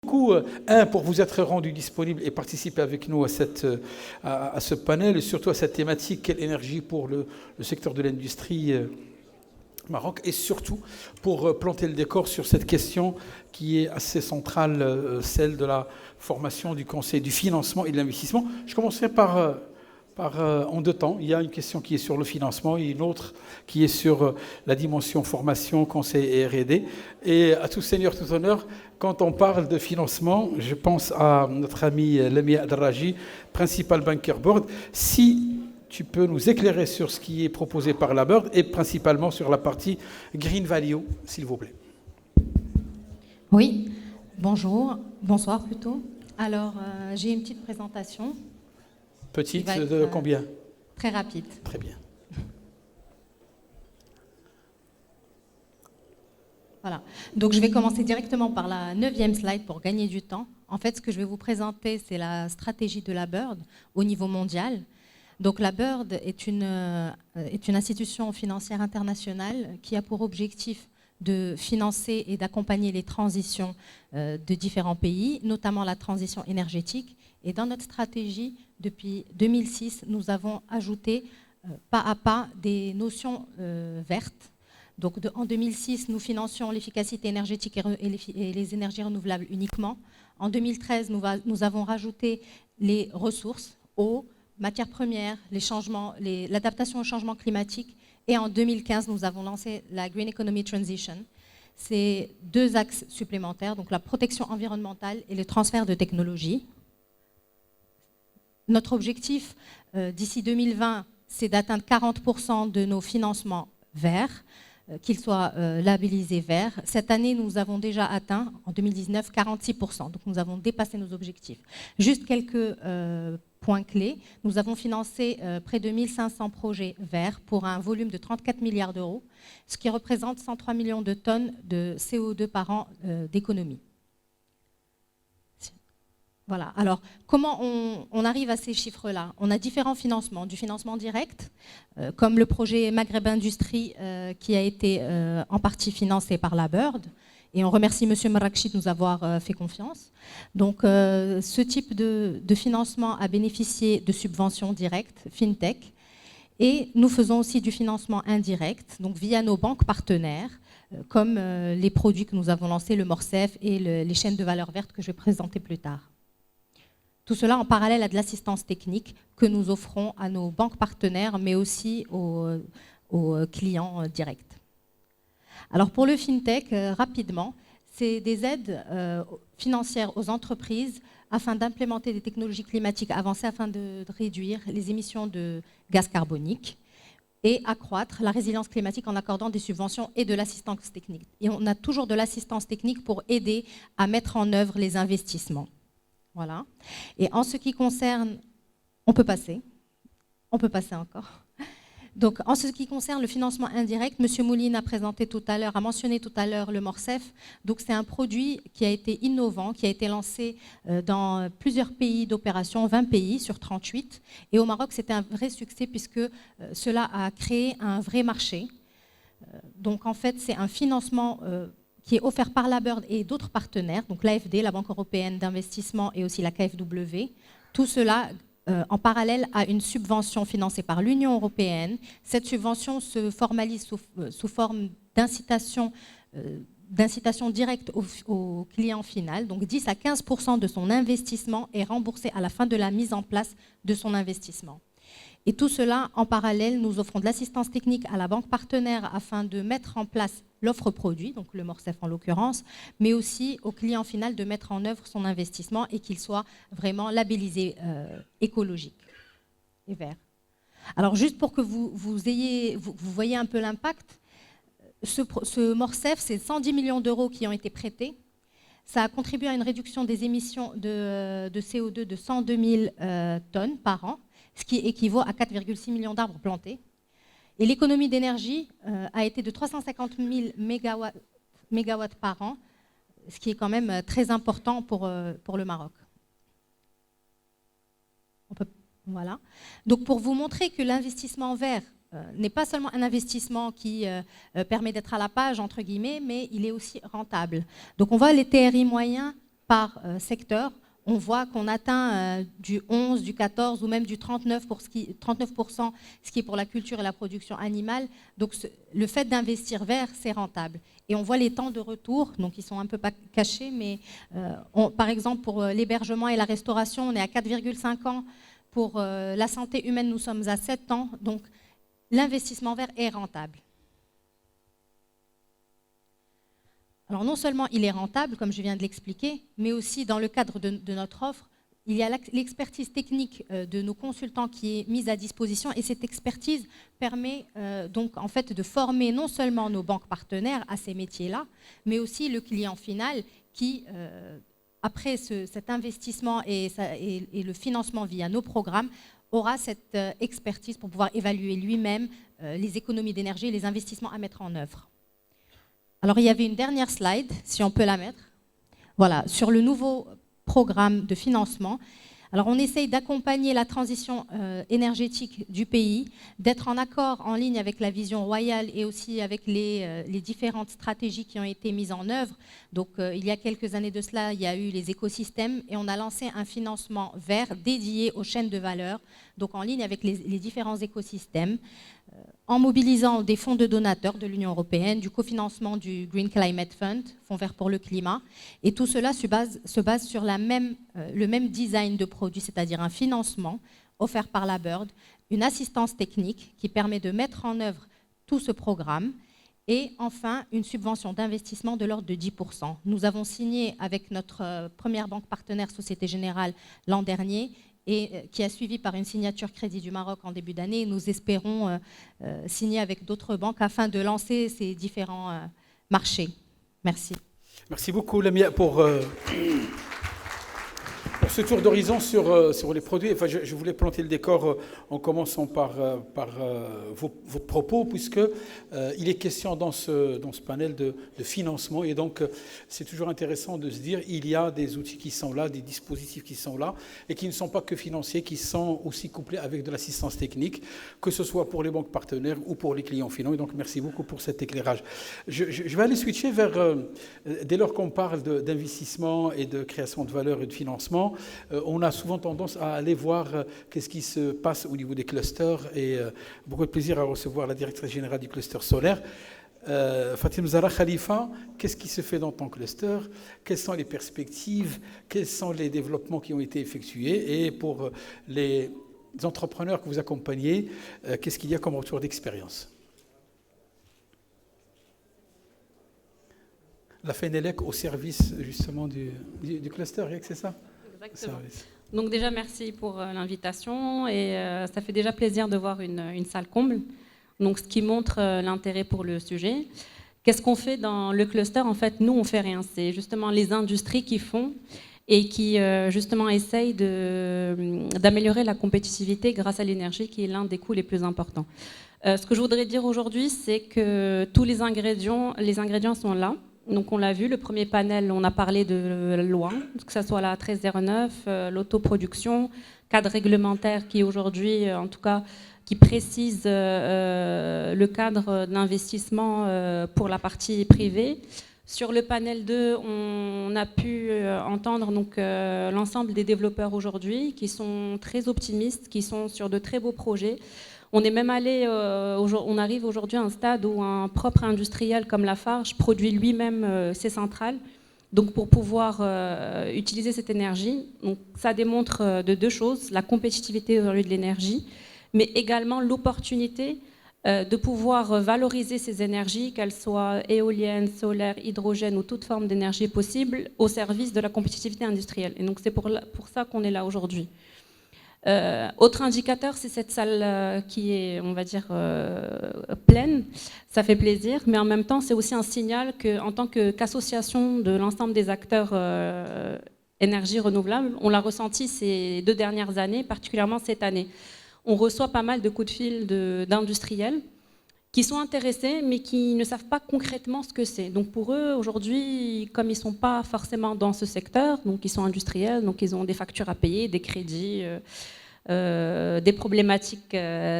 beaucoup, pour vous être rendu disponible et participer avec nous à ce panel, et surtout à cette thématique, quelle énergie pour le secteur de l'industrie Maroc, et surtout pour planter le décor sur cette question qui est assez centrale, celle de la formation, du conseil, du financement et de l'investissement. Je commencerai en deux temps. Il y a une question qui est sur le financement et une autre qui est sur la dimension formation, conseil et R&D. Et à tout seigneur, tout honneur, quand on parle de financement, je pense à notre ami Lamia Adraji, principal banker board. Si tu peux nous éclairer sur ce qui est proposé par la Bird et principalement sur la partie Green Value, s'il vous plaît. Oui, bonsoir plutôt. Alors, j'ai une petite présentation. Petite de combien? Très rapide. Très bien. Voilà. Donc, je vais commencer directement par la 9e slide pour gagner du temps. En fait, ce que je vais vous présenter, c'est la stratégie de la Bird au niveau mondial. Donc la Bird est une institution financière internationale qui a pour objectif de financer et d'accompagner les transitions de différents pays, notamment la transition énergétique. Et dans notre stratégie, depuis 2006, nous avons ajouté pas à pas des notions vertes. Donc en 2006, nous financions l'efficacité énergétique et les énergies renouvelables uniquement. En 2013, nous avons rajouté les ressources, eau, matières premières, l'adaptation au changement climatique. Et en 2015, nous avons lancé la Green Economy Transition. C'est deux axes supplémentaires, donc la protection environnementale et le transfert de technologie. Notre objectif d'ici 2020, c'est d'atteindre 40% de nos financements verts, qu'ils soient labellisés verts. Cette année, nous avons déjà atteint, en 2019, 46%. Donc nous avons dépassé nos objectifs. Juste quelques points clés. Nous avons financé près de 1500 projets verts pour un volume de 34 milliards d'euros, ce qui représente 103 millions de tonnes de CO2 par an d'économie. Voilà. Alors, comment on arrive à ces chiffres-là? On a différents financements. Du financement direct, comme le projet Maghreb Industrie, qui a été en partie financé par la Bird. Et on remercie M. Marrakchi de nous avoir fait confiance. Donc, ce type de financement a bénéficié de subventions directes, FinTech. Et nous faisons aussi du financement indirect, donc via nos banques partenaires, comme les produits que nous avons lancés, le Morcef et les chaînes de valeur verte que je vais présenter plus tard. Tout cela en parallèle à de l'assistance technique que nous offrons à nos banques partenaires, mais aussi aux clients directs. Alors pour le FinTech, rapidement, c'est des aides financières aux entreprises afin d'implémenter des technologies climatiques avancées afin de réduire les émissions de gaz carbonique et accroître la résilience climatique en accordant des subventions et de l'assistance technique. Et on a toujours de l'assistance technique pour aider à mettre en œuvre les investissements. Voilà. Et en ce qui concerne, on peut passer encore. Donc, en ce qui concerne le financement indirect, M. Mouline a mentionné tout à l'heure le Morcef. Donc, c'est un produit qui a été innovant, qui a été lancé dans plusieurs pays d'opération, 20 pays sur 38. Et au Maroc, c'était un vrai succès puisque cela a créé un vrai marché. Donc, en fait, c'est un financement qui est offert par la Bird et d'autres partenaires, donc l'AFD, la Banque européenne d'investissement et aussi la KfW. Tout cela en parallèle à une subvention financée par l'Union européenne. Cette subvention se formalise sous forme d'incitation directe au client final. Donc 10 à 15% de son investissement est remboursé à la fin de la mise en place de son investissement. Et tout cela, en parallèle, nous offrons de l'assistance technique à la banque partenaire afin de mettre en place l'offre produit, donc le Morcef en l'occurrence, mais aussi au client final de mettre en œuvre son investissement et qu'il soit vraiment labellisé écologique et vert. Alors juste pour que vous voyez un peu l'impact, ce Morcef, c'est 110 millions d'euros qui ont été prêtés. Ça a contribué à une réduction des émissions de CO2 de 102 000 tonnes par an, ce qui équivaut à 4,6 millions d'arbres plantés. Et l'économie d'énergie a été de 350 000 mégawatts par an, ce qui est quand même très important pour le Maroc. Voilà. Donc pour vous montrer que l'investissement vert n'est pas seulement un investissement qui permet d'être à la page, entre guillemets, mais il est aussi rentable. Donc on voit les TRI moyens par secteur, on voit qu'on atteint du 11, du 14 ou même du 39%, ce qui est pour la culture et la production animale. Donc le fait d'investir vert, c'est rentable. Et on voit les temps de retour, donc ils sont un peu pas cachés, mais par exemple pour l'hébergement et la restauration, on est à 4,5 ans. Pour la santé humaine, nous sommes à 7 ans. Donc l'investissement vert est rentable. Alors non seulement il est rentable, comme je viens de l'expliquer, mais aussi dans le cadre de notre offre, il y a l'expertise technique de nos consultants qui est mise à disposition et cette expertise permet donc en fait de former non seulement nos banques partenaires à ces métiers-là, mais aussi le client final qui, après cet investissement et le financement via nos programmes, aura cette expertise pour pouvoir évaluer lui-même les économies d'énergie et les investissements à mettre en œuvre. Alors, il y avait une dernière slide, si on peut la mettre. Voilà, sur le nouveau programme de financement. Alors, on essaye d'accompagner la transition énergétique du pays, d'être en accord, en ligne avec la vision royale et aussi avec les différentes stratégies qui ont été mises en œuvre. Donc, il y a quelques années de cela, il y a eu les écosystèmes et on a lancé un financement vert dédié aux chaînes de valeur, donc en ligne avec les différents écosystèmes, en mobilisant des fonds de donateurs de l'Union européenne, du cofinancement du Green Climate Fund, Fonds vert pour le climat, et tout cela se base sur le même design de produit, c'est-à-dire un financement offert par la BIRD, une assistance technique qui permet de mettre en œuvre tout ce programme, et enfin une subvention d'investissement de l'ordre de 10%. Nous avons signé avec notre première banque partenaire, Société Générale, l'an dernier, et qui a suivi par une signature Crédit du Maroc en début d'année. Nous espérons signer avec d'autres banques afin de lancer ces différents marchés. Merci. Merci beaucoup, Lamia, pour ce tour d'horizon sur les produits. Enfin, je voulais planter le décor en commençant par vos propos, puisqu'il est question dans ce panel de financement. Et donc, c'est toujours intéressant de se dire il y a des outils qui sont là, des dispositifs qui sont là, et qui ne sont pas que financiers, qui sont aussi couplés avec de l'assistance technique, que ce soit pour les banques partenaires ou pour les clients finaux. Et donc, merci beaucoup pour cet éclairage. Je vais aller switcher vers, dès lors qu'on parle d'investissement et de création de valeur et de financement, on a souvent tendance à aller voir qu'est-ce qui se passe au niveau des clusters et beaucoup de plaisir à recevoir la directrice générale du cluster solaire. Fatima Zahra Khalifa, qu'est-ce qui se fait dans ton cluster? Quelles sont les perspectives? Quels sont les développements qui ont été effectués? Et pour les entrepreneurs que vous accompagnez, qu'est-ce qu'il y a comme retour d'expérience? La FENELEC au service justement du cluster, c'est ça? Exactement. Donc déjà, merci pour l'invitation et ça fait déjà plaisir de voir une salle comble, donc ce qui montre l'intérêt pour le sujet. Qu'est-ce qu'on fait dans le cluster? En fait, nous, on fait rien. C'est justement les industries qui font et qui justement essayent d'améliorer la compétitivité grâce à l'énergie, qui est l'un des coûts les plus importants. Ce que je voudrais dire aujourd'hui, c'est que tous les ingrédients sont là. Donc on l'a vu, le premier panel, on a parlé de la loi, que ce soit la 1309, l'autoproduction, cadre réglementaire qui aujourd'hui, en tout cas, qui précise le cadre d'investissement pour la partie privée. Sur le panel 2, on a pu entendre l'ensemble des développeurs aujourd'hui qui sont très optimistes, qui sont sur de très beaux projets. On est même allé, on arrive aujourd'hui à un stade où un propre industriel comme Lafarge produit lui-même ses centrales. Donc pour pouvoir utiliser cette énergie, donc ça démontre de deux choses, la compétitivité aujourd'hui de l'énergie, mais également l'opportunité de pouvoir valoriser ces énergies, qu'elles soient éoliennes, solaires, hydrogène ou toute forme d'énergie possible, au service de la compétitivité industrielle. Et donc c'est pour ça qu'on est là aujourd'hui. Autre indicateur, c'est cette salle qui est, on va dire, pleine. Ça fait plaisir, mais en même temps, c'est aussi un signal qu'en tant qu'association de l'ensemble des acteurs énergie renouvelable, on l'a ressenti ces 2 dernières années, particulièrement cette année. On reçoit pas mal de coups de fil d'industriels qui sont intéressés, mais qui ne savent pas concrètement ce que c'est. Donc pour eux, aujourd'hui, comme ils ne sont pas forcément dans ce secteur, donc ils sont industriels, donc ils ont des factures à payer, des crédits, des problématiques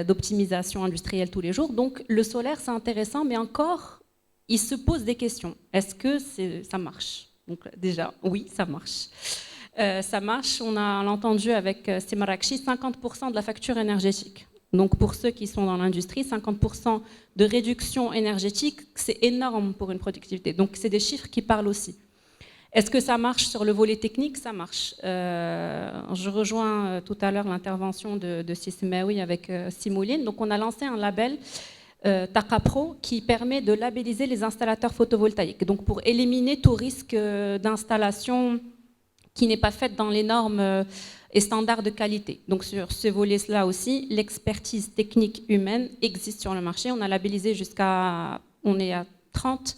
d'optimisation industrielle tous les jours. Donc le solaire, c'est intéressant, mais encore, ils se posent des questions. Est-ce que ça marche? Donc déjà, oui, ça marche. Ça marche, on a entendu avec Simarakchi, 50% de la facture énergétique. Donc pour ceux qui sont dans l'industrie, 50% de réduction énergétique, c'est énorme pour une productivité. Donc c'est des chiffres qui parlent aussi. Est-ce que ça marche sur le volet technique? Ça marche. Je rejoins tout à l'heure l'intervention de Sismaoui avec Simouline. Donc on a lancé un label Taqa Pro qui permet de labelliser les installateurs photovoltaïques. Donc pour éliminer tout risque d'installation qui n'est pas faite dans les normes et standards de qualité. Donc sur ce volet-là aussi, l'expertise technique humaine existe sur le marché. On a labellisé on est à 30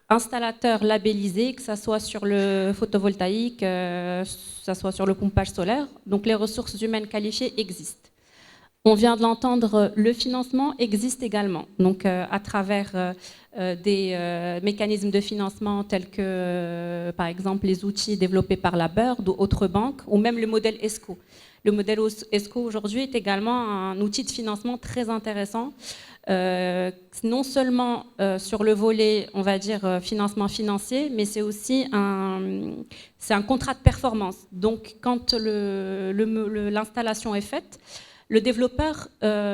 installateurs labellisés, que ce soit sur le photovoltaïque, que ce soit sur le pompage solaire. Donc les ressources humaines qualifiées existent. On vient de l'entendre, le financement existe également. Donc à travers des mécanismes de financement tels que, par exemple, les outils développés par la Bird ou autres banques, ou même le modèle ESCO. Le modèle ESCO aujourd'hui est également un outil de financement très intéressant, non seulement sur le volet, on va dire, financement financier, mais c'est aussi un contrat de performance. Donc quand l'installation est faite, le développeur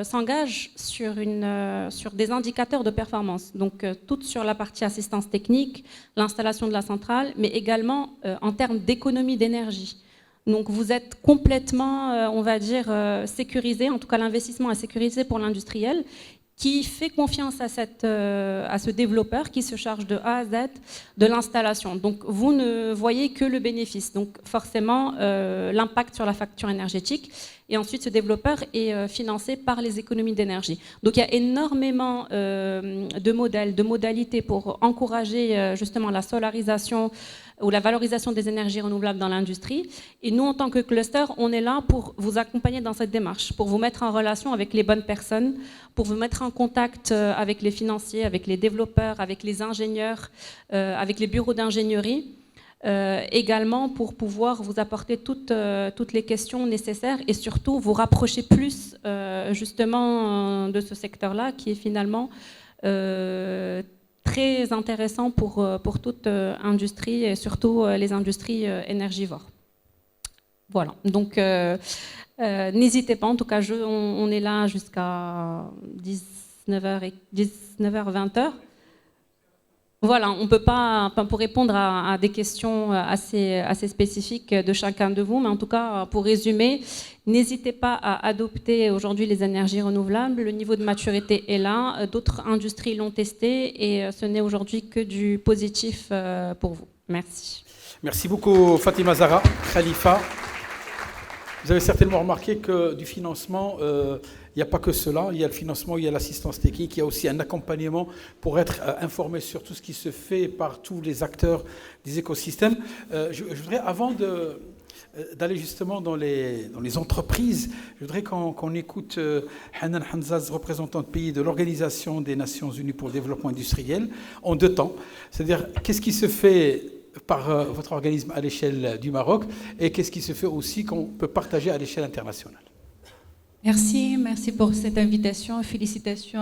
s'engage sur des indicateurs de performance, donc tout sur la partie assistance technique, l'installation de la centrale, mais également en termes d'économie d'énergie. Donc vous êtes complètement, on va dire, sécurisé, en tout cas l'investissement est sécurisé pour l'industriel, qui fait confiance à ce développeur qui se charge de A à Z de l'installation. Donc vous ne voyez que le bénéfice, donc forcément l'impact sur la facture énergétique. Et ensuite, ce développeur est financé par les économies d'énergie. Donc il y a énormément de modèles, de modalités pour encourager justement la solarisation ou la valorisation des énergies renouvelables dans l'industrie. Et nous, en tant que cluster, on est là pour vous accompagner dans cette démarche, pour vous mettre en relation avec les bonnes personnes, pour vous mettre en contact avec les financiers, avec les développeurs, avec les ingénieurs, avec les bureaux d'ingénierie. Également pour pouvoir vous apporter toutes les questions nécessaires et surtout vous rapprocher plus justement de ce secteur-là qui est finalement très intéressant pour toute industrie et surtout les industries énergivores. Voilà, donc n'hésitez pas, en tout cas on est là jusqu'à 19h, 20h. Voilà, on ne peut pas, pour répondre à des questions assez spécifiques de chacun de vous, mais en tout cas, pour résumer, n'hésitez pas à adopter aujourd'hui les énergies renouvelables. Le niveau de maturité est là, d'autres industries l'ont testé et ce n'est aujourd'hui que du positif pour vous. Merci. Merci beaucoup Fatima Zahra, Khalifa. Vous avez certainement remarqué que du financement, il n'y a pas que cela, il y a le financement, il y a l'assistance technique, il y a aussi un accompagnement pour être informé sur tout ce qui se fait par tous les acteurs des écosystèmes. Je voudrais, avant d'aller justement dans les entreprises, je voudrais qu'on écoute Hanan Hanzaz, représentant de pays de l'Organisation des Nations Unies pour le développement industriel, en 2 temps. C'est-à-dire, qu'est-ce qui se fait par votre organisme à l'échelle du Maroc et qu'est-ce qui se fait aussi qu'on peut partager à l'échelle internationale. Merci pour cette invitation. Félicitations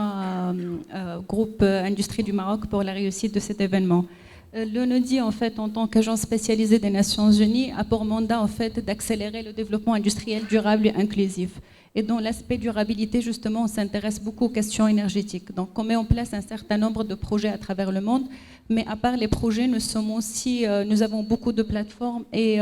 au groupe Industrie du Maroc pour la réussite de cet événement. L'ONUDI, en fait, en tant qu'agence spécialisée des Nations Unies, a pour mandat en fait d'accélérer le développement industriel durable et inclusif. Et dans l'aspect durabilité, justement, on s'intéresse beaucoup aux questions énergétiques. Donc, on met en place un certain nombre de projets à travers le monde. Mais à part les projets, nous avons beaucoup de plateformes et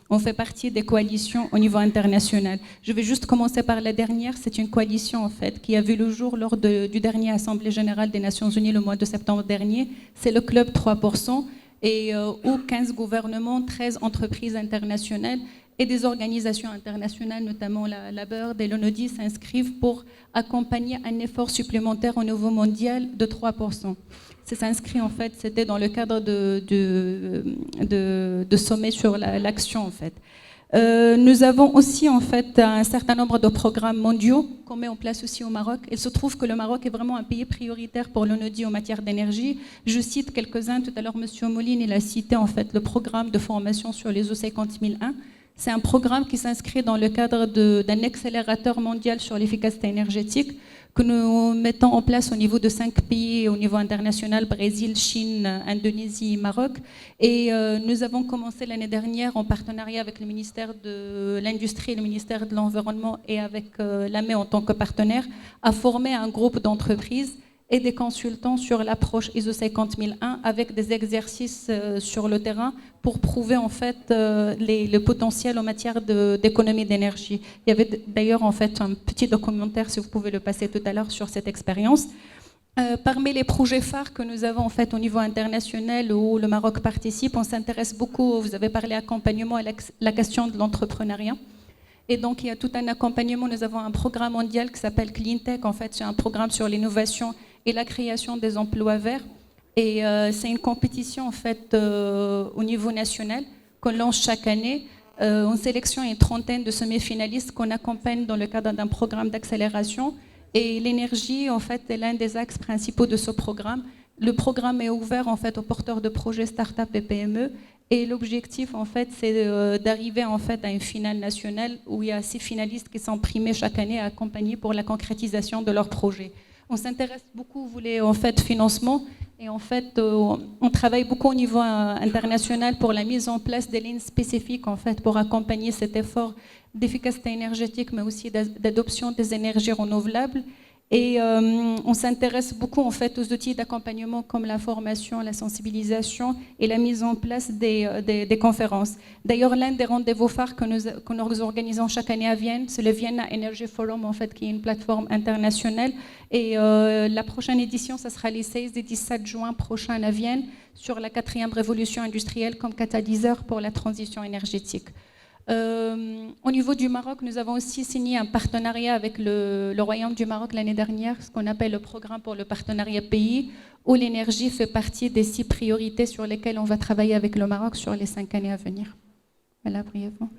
on fait partie des coalitions au niveau international. Je vais juste commencer par la dernière. C'est une coalition, en fait, qui a vu le jour lors du dernier Assemblée générale des Nations Unies le mois de septembre dernier. C'est le Club 3%, et où 15 gouvernements, 13 entreprises internationales et des organisations internationales, notamment la Bird et l'ONUDI, s'inscrivent pour accompagner un effort supplémentaire au niveau mondial de 3%. Ça s'inscrit, en fait, c'était dans le cadre de sommet sur l'action, en fait. Nous avons aussi, en fait, un certain nombre de programmes mondiaux qu'on met en place aussi au Maroc. Il se trouve que le Maroc est vraiment un pays prioritaire pour l'ONUDI en matière d'énergie. Je cite quelques-uns. Tout à l'heure, M. Moline, il a cité, en fait, le programme de formation sur les ISO 50001. C'est un programme qui s'inscrit dans le cadre d'un accélérateur mondial sur l'efficacité énergétique que nous mettons en place au niveau de 5 pays, au niveau international, Brésil, Chine, Indonésie, Maroc. Et nous avons commencé l'année dernière en partenariat avec le ministère de l'Industrie et le ministère de l'Environnement et avec l'AME en tant que partenaire, à former un groupe d'entreprises et des consultants sur l'approche ISO 50001 avec des exercices sur le terrain pour prouver en fait le potentiel en matière d'économie d'énergie. Il y avait d'ailleurs en fait un petit documentaire, si vous pouvez le passer tout à l'heure, sur cette expérience. Parmi les projets phares que nous avons en fait au niveau international où le Maroc participe, on s'intéresse beaucoup, vous avez parlé accompagnement à la question de l'entrepreneuriat. Et donc, il y a tout un accompagnement. Nous avons un programme mondial qui s'appelle CleanTech. En fait, c'est un programme sur l'innovation et la création des emplois verts. Et c'est une compétition, en fait, au niveau national qu'on lance chaque année. On sélectionne une trentaine de semi-finalistes qu'on accompagne dans le cadre d'un programme d'accélération. Et l'énergie, en fait, est l'un des axes principaux de ce programme. Le programme est ouvert, en fait, aux porteurs de projets start-up et PME. Et l'objectif, en fait, c'est d'arriver en fait à une finale nationale où il y a 6 finalistes qui sont primés chaque année à accompagner pour la concrétisation de leurs projets. On s'intéresse beaucoup, vous voulez, en fait, financement. Et en fait, on travaille beaucoup au niveau international pour la mise en place des lignes spécifiques, en fait, pour accompagner cet effort d'efficacité énergétique, mais aussi d'adoption des énergies renouvelables. Et on s'intéresse beaucoup en fait aux outils d'accompagnement comme la formation, la sensibilisation et la mise en place des conférences. D'ailleurs, l'un des rendez-vous phares que nous organisons chaque année à Vienne, c'est le Vienna Energy Forum, en fait, qui est une plateforme internationale. Et la prochaine édition, ça sera les 16 et 17 juin prochains à Vienne sur la 4e révolution industrielle comme catalyseur pour la transition énergétique. Au niveau du Maroc, nous avons aussi signé un partenariat avec le Royaume du Maroc l'année dernière, ce qu'on appelle le programme pour le partenariat pays, où l'énergie fait partie des 6 priorités sur lesquelles on va travailler avec le Maroc sur les 5 années à venir. Voilà, brièvement.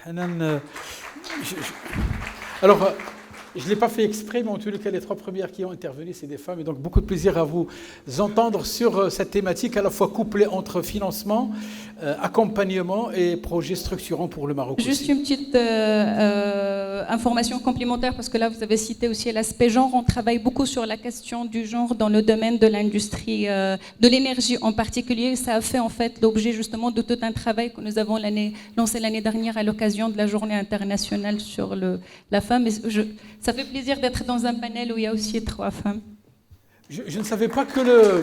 Hanan, alors, je ne l'ai pas fait exprès, mais en tous les cas, les 3 premières qui ont intervenu, c'est des femmes. Et donc, beaucoup de plaisir à vous entendre sur cette thématique, à la fois couplée entre financement, accompagnement et projets structurants pour le Maroc. Juste aussi. une petite information complémentaire, parce que là, vous avez cité aussi l'aspect genre. On travaille beaucoup sur la question du genre dans le domaine de l'industrie, de l'énergie en particulier. Ça a fait en fait l'objet justement de tout un travail que nous avons lancé l'année dernière à l'occasion de la journée internationale sur la femme. Et ça fait plaisir d'être dans un panel où il y a aussi 3 femmes. Je ne savais pas que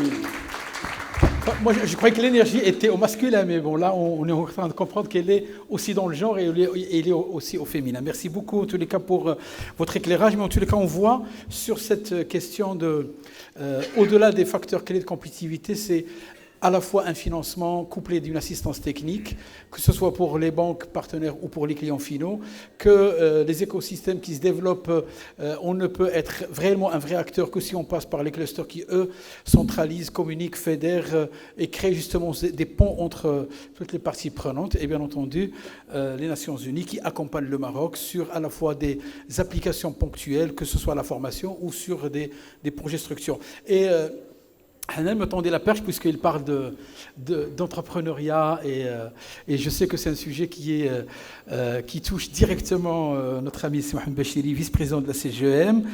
Moi, je croyais que l'énergie était au masculin, mais bon, là, on est en train de comprendre qu'elle est aussi dans le genre et elle est aussi au féminin. Merci beaucoup, en tous les cas, pour votre éclairage. Mais en tous les cas, on voit sur cette question au-delà des facteurs clés de compétitivité, c'est à la fois un financement couplé d'une assistance technique, que ce soit pour les banques partenaires ou pour les clients finaux, que les écosystèmes qui se développent, on ne peut être vraiment un vrai acteur que si on passe par les clusters qui, eux, centralisent, communiquent, fédèrent et créent justement des ponts entre toutes les parties prenantes. Et bien entendu, les Nations Unies qui accompagnent le Maroc sur à la fois des applications ponctuelles, que ce soit la formation ou sur des projets structurants. Et Hanan me tendait la perche puisqu'il parle d'entrepreneuriat et je sais que c'est un sujet qui touche directement notre ami Mohamed Bachiri, vice-président de la CGEM,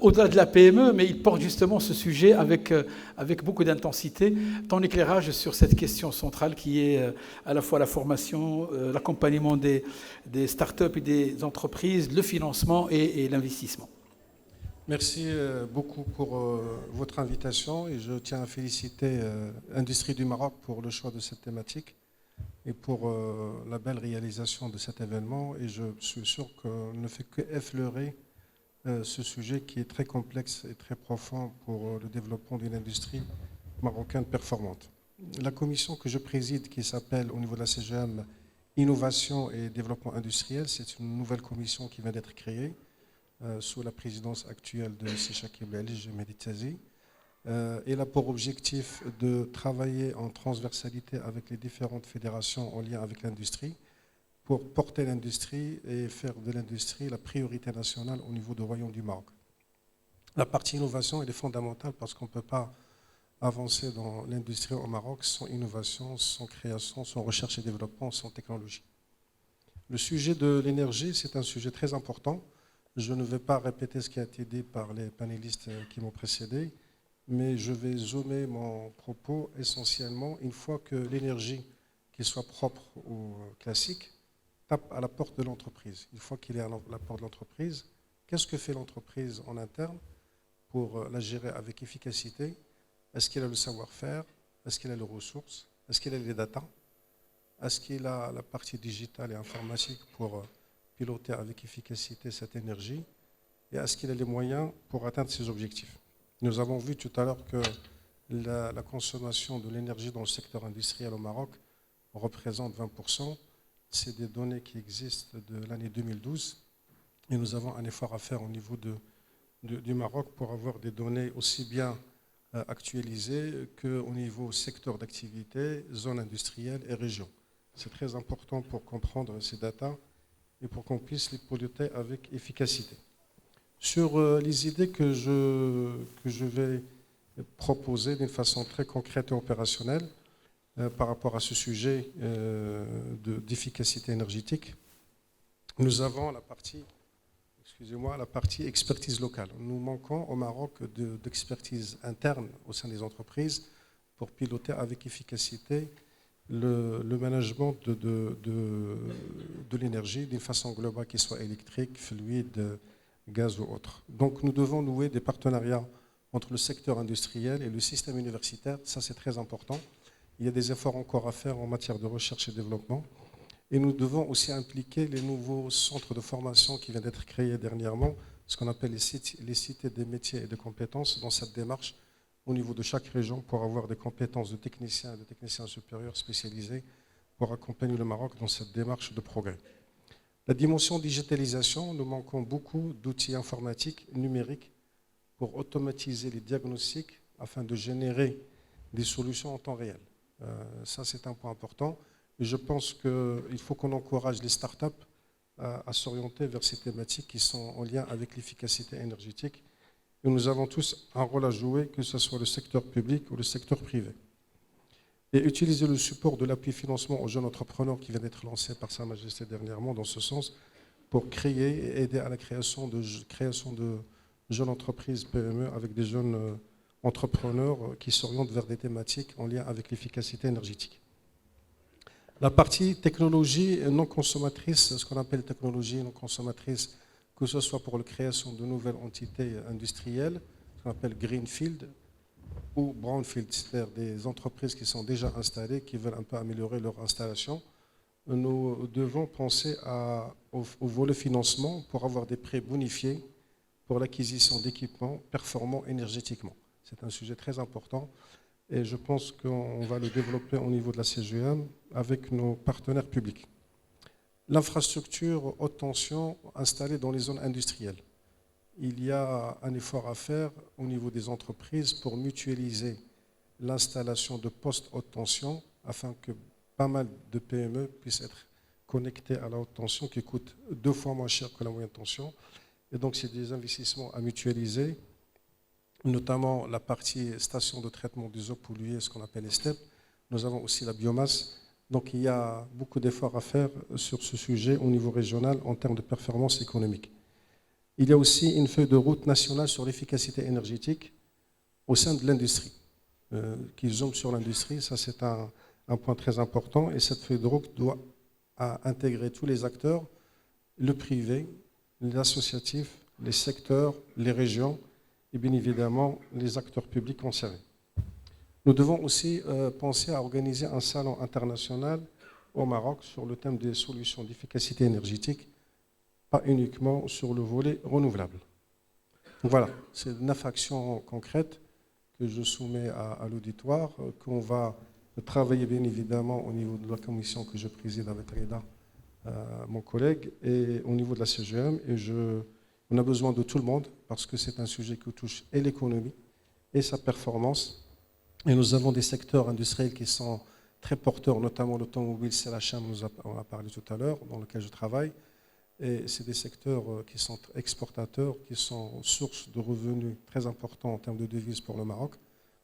au-delà de la PME, mais il porte justement ce sujet avec beaucoup d'intensité. Ton éclairage sur cette question centrale qui est à la fois la formation, l'accompagnement des startups et des entreprises, le financement et l'investissement. Merci beaucoup pour votre invitation et je tiens à féliciter l'Industrie du Maroc pour le choix de cette thématique et pour la belle réalisation de cet événement. Et je suis sûr qu'on ne fait qu'effleurer ce sujet qui est très complexe et très profond pour le développement d'une industrie marocaine performante. La commission que je préside, qui s'appelle au niveau de la CGM Innovation et Développement Industriel, c'est une nouvelle commission qui vient d'être créée sous la présidence actuelle de Shakib Ali Meditazi. Elle a pour objectif de travailler en transversalité avec les différentes fédérations en lien avec l'industrie pour porter l'industrie et faire de l'industrie la priorité nationale au niveau du Royaume du Maroc. La partie innovation elle est fondamentale parce qu'on ne peut pas avancer dans l'industrie au Maroc sans innovation, sans création, sans recherche et développement, sans technologie. Le sujet de l'énergie, c'est un sujet très important. Je ne vais pas répéter ce qui a été dit par les panélistes qui m'ont précédé, mais je vais zoomer mon propos essentiellement une fois que l'énergie, qu'il soit propre ou classique, tape à la porte de l'entreprise. Une fois qu'il est à la porte de l'entreprise, qu'est-ce que fait l'entreprise en interne pour la gérer avec efficacité? Est-ce qu'elle a le savoir-faire? Est-ce qu'elle a les ressources? Est-ce qu'elle a les data? Est-ce qu'il a la partie digitale et informatique pour piloter avec efficacité cette énergie? Et est-ce qu'il a les moyens pour atteindre ses objectifs? Nous avons vu tout à l'heure que la consommation de l'énergie dans le secteur industriel au Maroc représente 20%. C'est des données qui existent de l'année 2012. Et nous avons un effort à faire au niveau du Maroc pour avoir des données aussi bien actualisées qu'au niveau secteur d'activité, zone industrielle et région. C'est très important pour comprendre ces datas et pour qu'on puisse les piloter avec efficacité. Sur les idées que je vais proposer d'une façon très concrète et opérationnelle par rapport à ce sujet d'efficacité énergétique, nous avons la partie expertise locale. Nous manquons au Maroc d'expertise interne au sein des entreprises pour piloter avec efficacité le management de l'énergie d'une façon globale, qu'il soit électrique, fluide, gaz ou autre. Donc nous devons nouer des partenariats entre le secteur industriel et le système universitaire. Ça, c'est très important. Il y a des efforts encore à faire en matière de recherche et développement. Et nous devons aussi impliquer les nouveaux centres de formation qui viennent d'être créés dernièrement, ce qu'on appelle les cités des métiers et des compétences, dans cette démarche au niveau de chaque région pour avoir des compétences de techniciens supérieurs spécialisés pour accompagner le Maroc dans cette démarche de progrès. La dimension digitalisation, nous manquons beaucoup d'outils informatiques numériques pour automatiser les diagnostics afin de générer des solutions en temps réel. Ça, c'est un point important. Et je pense qu'il faut qu'on encourage les startups à s'orienter vers ces thématiques qui sont en lien avec l'efficacité énergétique. Et nous avons tous un rôle à jouer, que ce soit le secteur public ou le secteur privé. Et utiliser le support de l'appui financement aux jeunes entrepreneurs qui vient d'être lancé par Sa Majesté dernièrement dans ce sens, pour créer et aider à la création de jeunes entreprises PME avec des jeunes entrepreneurs qui s'orientent vers des thématiques en lien avec l'efficacité énergétique. La partie technologie non consommatrice, ce qu'on appelle technologie non consommatrice, que ce soit pour la création de nouvelles entités industrielles, ce qu'on appelle greenfield ou brownfield, c'est-à-dire des entreprises qui sont déjà installées, qui veulent un peu améliorer leur installation. Nous devons penser au volet financement pour avoir des prêts bonifiés pour l'acquisition d'équipements performants énergétiquement. C'est un sujet très important et je pense qu'on va le développer au niveau de la CGM avec nos partenaires publics. L'infrastructure haute tension installée dans les zones industrielles. Il y a un effort à faire au niveau des entreprises pour mutualiser l'installation de postes haute tension afin que pas mal de PME puissent être connectées à la haute tension qui coûte 2 fois moins cher que la moyenne tension. Et donc, c'est des investissements à mutualiser, notamment la partie station de traitement des eaux polluées, ce qu'on appelle les STEP. Nous avons aussi la biomasse. Donc, il y a beaucoup d'efforts à faire sur ce sujet au niveau régional en termes de performance économique. Il y a aussi une feuille de route nationale sur l'efficacité énergétique au sein de l'industrie, qui zoome sur l'industrie. Ça, c'est un point très important. Et cette feuille de route doit intégrer tous les acteurs, le privé, l'associatif, les secteurs, les régions et bien évidemment les acteurs publics concernés. Nous devons aussi penser à organiser un salon international au Maroc sur le thème des solutions d'efficacité énergétique, pas uniquement sur le volet renouvelable. Donc voilà, c'est 9 actions concrètes que je soumets à l'auditoire, qu'on va travailler bien évidemment au niveau de la commission que je préside avec Reda, mon collègue, et au niveau de la CGM. Et on a besoin de tout le monde parce que c'est un sujet qui touche et l'économie et sa performance. Et nous avons des secteurs industriels qui sont très porteurs, notamment l'automobile, CLHM, on a parlé tout à l'heure, dans lequel je travaille. Et c'est des secteurs qui sont exportateurs, qui sont source de revenus très importants en termes de devises pour le Maroc.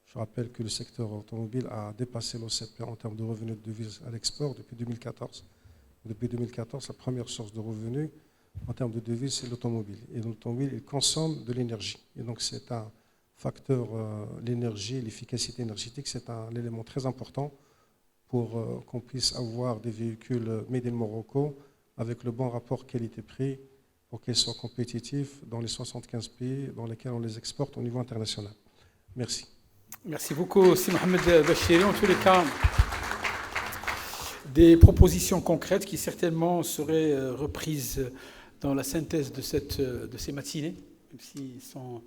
Je rappelle que le secteur automobile a dépassé l'OCP en termes de revenus de devises à l'export depuis 2014. Depuis 2014, la première source de revenus en termes de devises, c'est l'automobile. Et l'automobile, il consomme de l'énergie. Et donc, c'est un facteur, l'énergie, l'efficacité énergétique, c'est un élément très important pour qu'on puisse avoir des véhicules made in Morocco avec le bon rapport qualité-prix pour qu'ils soient compétitifs dans les 75 pays dans lesquels on les exporte au niveau international. Merci. Merci beaucoup, Si Mohamed Bachiri. En tous les cas, des propositions concrètes qui certainement seraient reprises dans la synthèse de ces matinées, même si on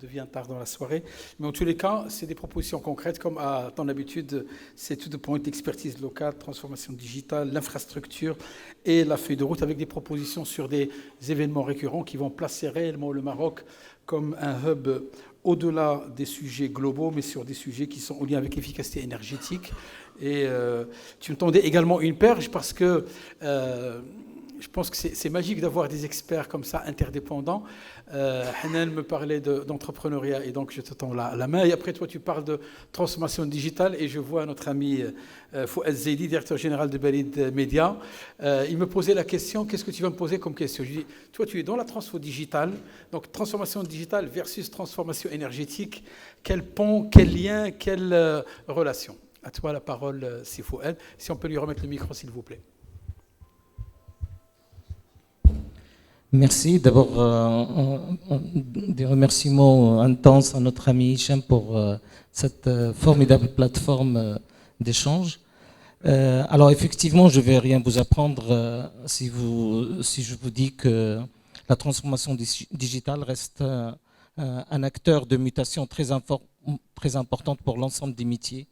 devient tard dans la soirée. Mais en tous les cas, c'est des propositions concrètes, comme à ton habitude, c'est tout de point d'expertise locale, transformation digitale, l'infrastructure et la feuille de route avec des propositions sur des événements récurrents qui vont placer réellement le Maroc comme un hub au-delà des sujets globaux, mais sur des sujets qui sont en lien avec l'efficacité énergétique. Et tu me tendais également une perche parce que je pense que c'est magique d'avoir des experts comme ça, interdépendants. Hanan me parlait d'entrepreneuriat et donc je te tends la main. Et après toi, tu parles de transformation digitale et je vois notre ami Fouad Zaidi, directeur général de Balid Média. Il me posait la question, qu'est-ce que tu vas me poser comme question? Je lui dis, toi, tu es dans la transfo digitale, donc transformation digitale versus transformation énergétique. Quel pont, quel lien, quelle relation? À toi la parole, si Fouad. Si on peut lui remettre le micro, s'il vous plaît. Merci. D'abord, des remerciements intenses à notre ami Hicham pour cette formidable plateforme d'échange. Alors effectivement, je ne vais rien vous apprendre si je vous dis que la transformation digitale reste un acteur de mutation très importante pour l'ensemble des métiers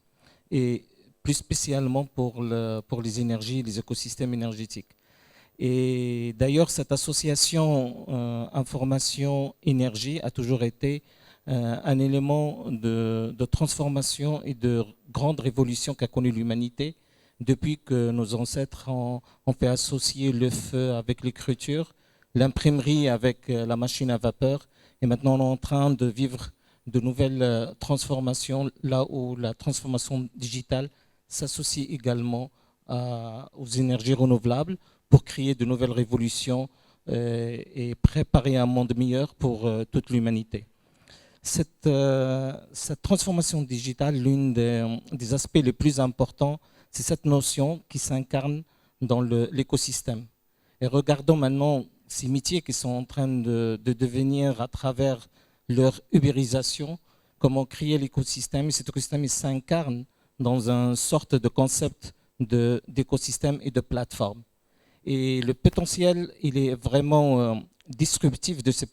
et plus spécialement pour les énergies, les écosystèmes énergétiques. Et d'ailleurs, cette association information-énergie a toujours été un élément de transformation et de grande révolution qu'a connue l'humanité depuis que nos ancêtres ont fait associer le feu avec l'écriture, l'imprimerie avec la machine à vapeur. Et maintenant, on est en train de vivre de nouvelles transformations là où la transformation digitale s'associe également aux énergies renouvelables pour créer de nouvelles révolutions et préparer un monde meilleur pour toute l'humanité. Cette transformation digitale, l'une des aspects les plus importants, c'est cette notion qui s'incarne dans l'écosystème. Et regardons maintenant ces métiers qui sont en train de devenir à travers leur ubérisation, comment créer l'écosystème. Et cet écosystème s'incarne dans une sorte de concept d'écosystème et de plateforme. Et le potentiel, il est vraiment disruptif de ces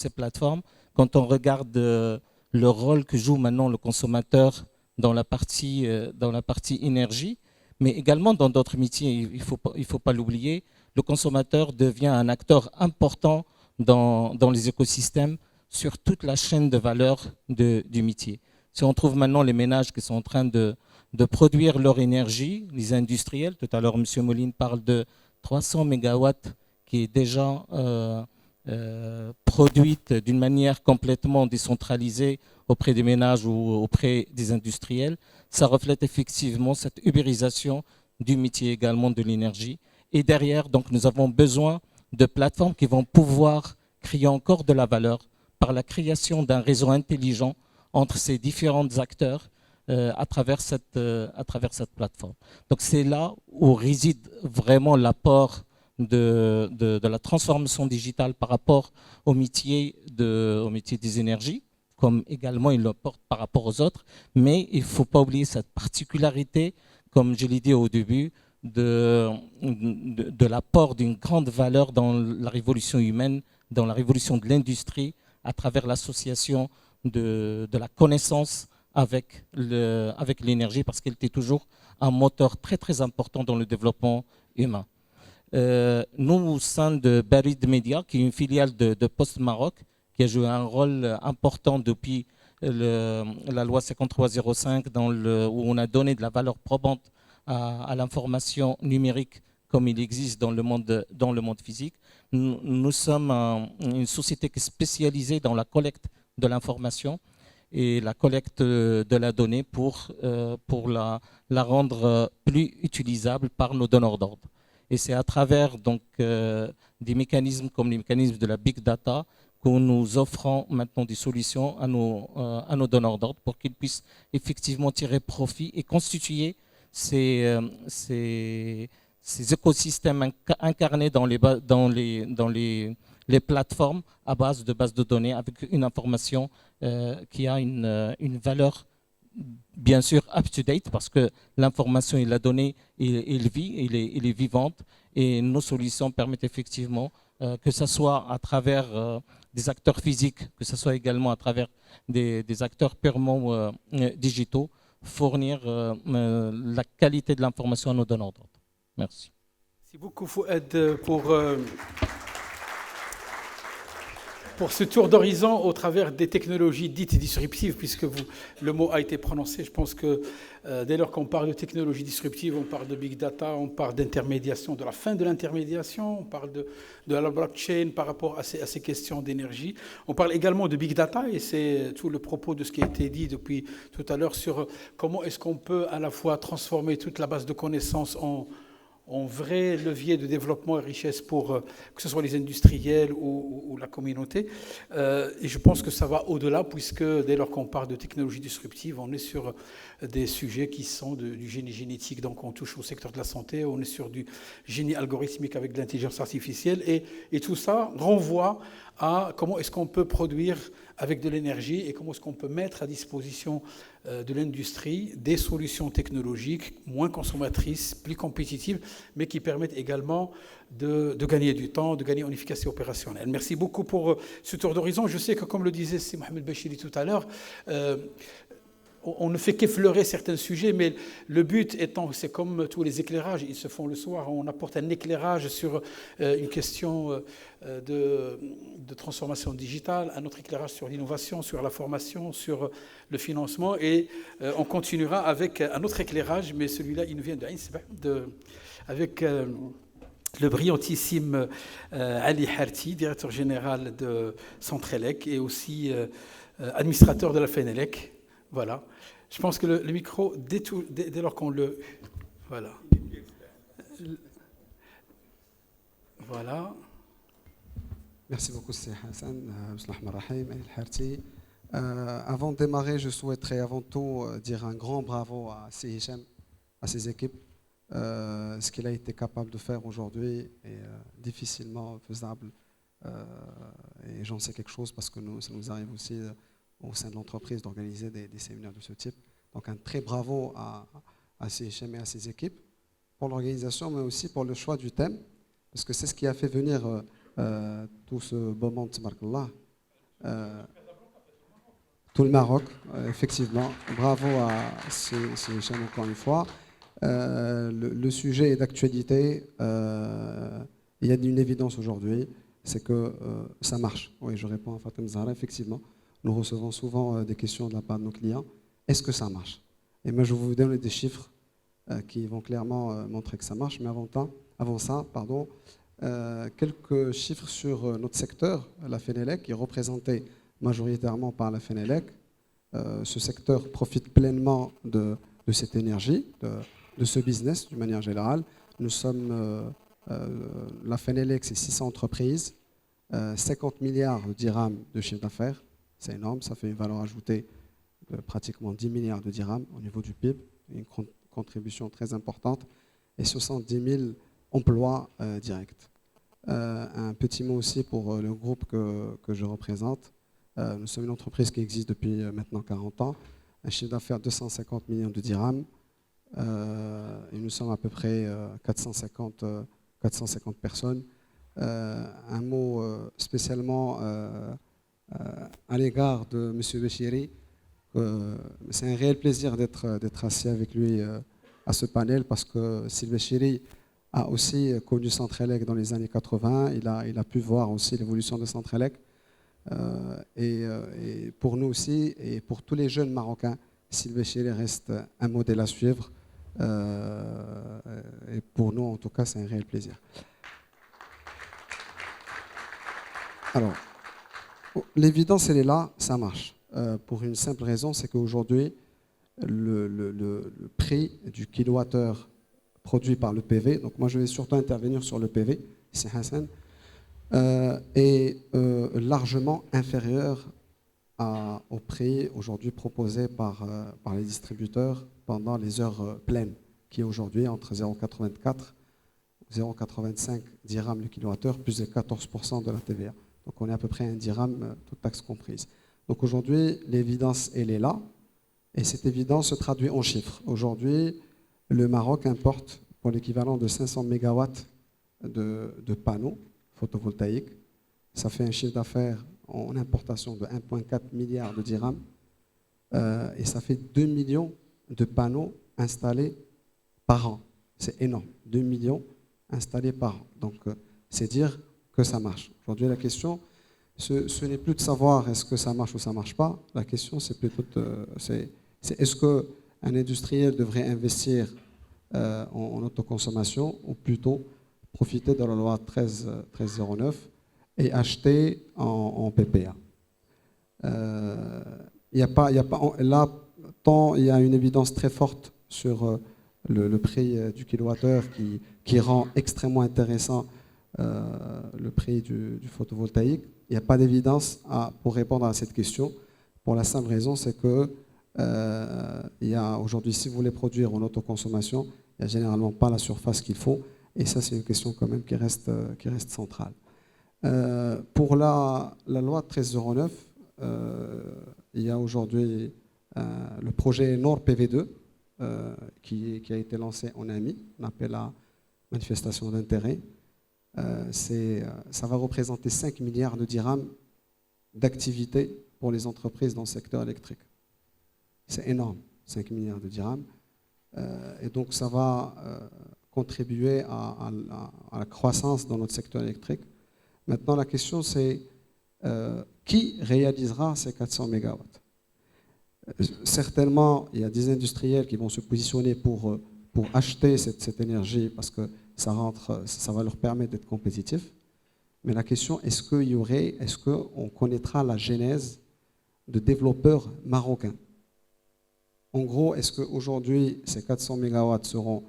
plateformes. Quand on regarde le rôle que joue maintenant le consommateur dans la partie énergie, mais également dans d'autres métiers, il faut pas l'oublier, le consommateur devient un acteur important dans les écosystèmes sur toute la chaîne de valeur du métier. Si on trouve maintenant les ménages qui sont en train de produire leur énergie, les industriels, tout à l'heure M. Moline parle de 300 mégawatts qui est déjà produite d'une manière complètement décentralisée auprès des ménages ou auprès des industriels, ça reflète effectivement cette ubérisation du métier également de l'énergie. Et derrière, donc, nous avons besoin de plateformes qui vont pouvoir créer encore de la valeur par la création d'un réseau intelligent entre ces différents acteurs à travers cette plateforme. Donc c'est là où réside vraiment l'apport de la transformation digitale par rapport au métier des énergies, comme également il le porte par rapport aux autres. Mais il ne faut pas oublier cette particularité, comme je l'ai dit au début, de l'apport d'une grande valeur dans la révolution humaine, dans la révolution de l'industrie, à travers l'association de la connaissance avec l'énergie, parce qu'elle était toujours un moteur très très important dans le développement humain. Nous, au sein de Balid Média, qui est une filiale de Post Maroc, qui a joué un rôle important depuis la loi 5305, où on a donné de la valeur probante à l'information numérique comme il existe dans le monde physique. Nous sommes une société qui est spécialisée dans la collecte de l'information et la collecte de la donnée pour la rendre plus utilisable par nos donneurs d'ordre. Et c'est à travers donc, des mécanismes comme les mécanismes de la big data que nous offrons maintenant des solutions à nos donneurs d'ordre pour qu'ils puissent effectivement tirer profit et constituer ces écosystèmes incarnés dans les plateformes à base de bases de données avec une information qui a une valeur bien sûr up-to-date parce que l'information et la donnée, il est vivante et nos solutions permettent effectivement que ce soit à travers des acteurs physiques, que ce soit également à travers des acteurs purement digitaux, fournir la qualité de l'information à nos donneurs d'ordre. Merci. Merci beaucoup Fouad pour ce tour d'horizon au travers des technologies dites disruptives, puisque le mot a été prononcé. Je pense que dès lors qu'on parle de technologies disruptives, on parle de big data, on parle d'intermédiation, de la fin de l'intermédiation, on parle de la blockchain par rapport à ces questions d'énergie. On parle également de big data, et c'est tout le propos de ce qui a été dit depuis tout à l'heure sur comment est-ce qu'on peut à la fois transformer toute la base de connaissances en vrai levier de développement et richesse pour que ce soit les industriels ou la communauté. Et je pense que ça va au-delà, puisque dès lors qu'on parle de technologie disruptive, on est sur des sujets qui sont du génie génétique, donc on touche au secteur de la santé, on est sur du génie algorithmique avec de l'intelligence artificielle, et tout ça renvoie à comment est-ce qu'on peut produire avec de l'énergie et comment est-ce qu'on peut mettre à disposition de l'industrie des solutions technologiques moins consommatrices, plus compétitives, mais qui permettent également de gagner du temps, de gagner en efficacité opérationnelle. Merci beaucoup pour ce tour d'horizon. Je sais que, comme le disait Mohamed Bachiri tout à l'heure, on ne fait qu'effleurer certains sujets, mais le but étant, c'est comme tous les éclairages, ils se font le soir, on apporte un éclairage sur une question de transformation digitale, un autre éclairage sur l'innovation, sur la formation, sur le financement, et on continuera avec un autre éclairage, mais celui-là, il nous vient avec le brillantissime Ali Harti, directeur général de Centrelec et aussi administrateur de la Fenelec. Voilà. Je pense que le micro, dès lors qu'on le... Voilà. Voilà. Merci beaucoup, c'est Hassan. Avant de démarrer, je souhaiterais avant tout dire un grand bravo à CIHM, à ses équipes. Ce qu'il a été capable de faire aujourd'hui est difficilement faisable. Et j'en sais quelque chose parce que ça nous arrive aussi au sein de l'entreprise d'organiser des séminaires de ce type. Donc un très bravo à CIHM et à ses équipes pour l'organisation, mais aussi pour le choix du thème, parce que c'est ce qui a fait venir tout ce beau monde, tabarakallah. Tout le Maroc, effectivement. Bravo à CIHM encore une fois. Le sujet est d'actualité. Il y a une évidence aujourd'hui, c'est que ça marche. Oui, je réponds à Fatem Zahra, effectivement. Nous recevons souvent des questions de la part de nos clients. Est-ce que ça marche? Et moi, je vais vous donner des chiffres qui vont clairement montrer que ça marche. Mais avant ça, quelques chiffres sur notre secteur, la Fenelec, qui est représenté majoritairement par la Fenelec. Ce secteur profite pleinement de cette énergie, de ce business d'une manière générale. Nous sommes, la Fenelec, c'est 600 entreprises, 50 milliards de dirhams de chiffre d'affaires. C'est énorme, ça fait une valeur ajoutée de pratiquement 10 milliards de dirhams au niveau du PIB, une contribution très importante, et 70 000 emplois directs. Un petit mot aussi pour le groupe que je représente. Nous sommes une entreprise qui existe depuis maintenant 40 ans, un chiffre d'affaires de 250 millions de dirhams, et nous sommes à peu près 450 personnes. Un mot spécialement à l'égard de M. Bachiri. C'est un réel plaisir d'être assis avec lui à ce panel, parce que Sylvain Bachiri a aussi connu Centrelec dans les années 80. Il a pu voir aussi l'évolution de Centrelec. Et pour nous aussi, et pour tous les jeunes Marocains, Sylvain Bachiri reste un modèle à suivre. Et pour nous, en tout cas, c'est un réel plaisir. Alors, l'évidence, elle est là, ça marche. Pour une simple raison, c'est qu'aujourd'hui, le prix du kilowattheure produit par le PV. Donc moi, je vais surtout intervenir sur le PV, c'est Hassan, est largement inférieur au prix aujourd'hui proposé par les distributeurs pendant les heures pleines, qui est aujourd'hui entre 0,84 0,85 dirhams le kilowattheure, plus les 14% de la TVA. Donc on est à peu près 1 dirham, toute taxe comprise. Donc aujourd'hui, l'évidence, elle est là, et cette évidence se traduit en chiffres. Aujourd'hui, le Maroc importe pour l'équivalent de 500 mégawatts de panneaux photovoltaïques. Ça fait un chiffre d'affaires en importation de 1,4 milliard de dirhams, et ça fait 2 millions de panneaux installés par an. C'est énorme, 2 millions installés par an. Donc c'est dire que ça marche. Aujourd'hui, la question, ce n'est plus de savoir est-ce que ça marche ou ça ne marche pas. La question, c'est plutôt est-ce qu'un industriel devrait investir en autoconsommation ou plutôt profiter de la loi 1309 et acheter en PPA. Là, tant il y a une évidence très forte sur le prix du kilowattheure qui rend extrêmement intéressant le prix du photovoltaïque. Il n'y a pas d'évidence pour répondre à cette question, pour la simple raison, c'est que aujourd'hui, si vous voulez produire en autoconsommation, il n'y a généralement pas la surface qu'il faut, et ça c'est une question quand même qui reste centrale. Pour la loi 1309, il y a aujourd'hui le projet Nord PV2 qui a été lancé en AMI, on appelle la manifestation d'intérêt. Ça va représenter 5 milliards de dirhams d'activité pour les entreprises dans le secteur électrique. C'est énorme, 5 milliards de dirhams. Et donc ça va contribuer à la croissance dans notre secteur électrique. Maintenant, la question c'est qui réalisera ces 400 mégawatts? Certainement, il y a des industriels qui vont se positionner pour acheter cette énergie parce que ça va leur permettre d'être compétitifs. Mais la question, est-ce qu'on connaîtra la genèse de développeurs marocains? En gros, est-ce qu'aujourd'hui, ces 400 mégawatts seront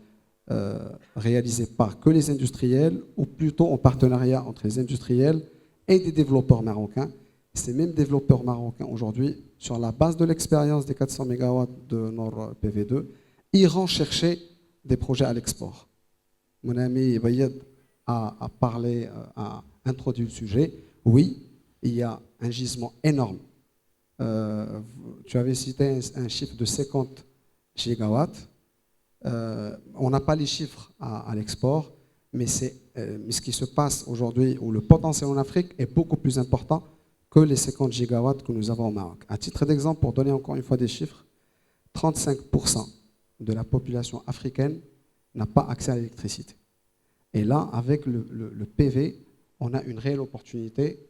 réalisés par que les industriels ou plutôt en partenariat entre les industriels et des développeurs marocains? Ces mêmes développeurs marocains aujourd'hui, sur la base de l'expérience des 400 MW de Nord PV2, iront chercher des projets à l'export. Mon ami Bayed a parlé, a introduit le sujet. Oui, il y a un gisement énorme. Tu avais cité un chiffre de 50 gigawatts. On n'a pas les chiffres à l'export, mais ce qui se passe aujourd'hui, où le potentiel en Afrique est beaucoup plus important que les 50 gigawatts que nous avons au Maroc. À titre d'exemple, pour donner encore une fois des chiffres, 35% de la population africaine n'a pas accès à l'électricité. Et là, avec le PV, on a une réelle opportunité.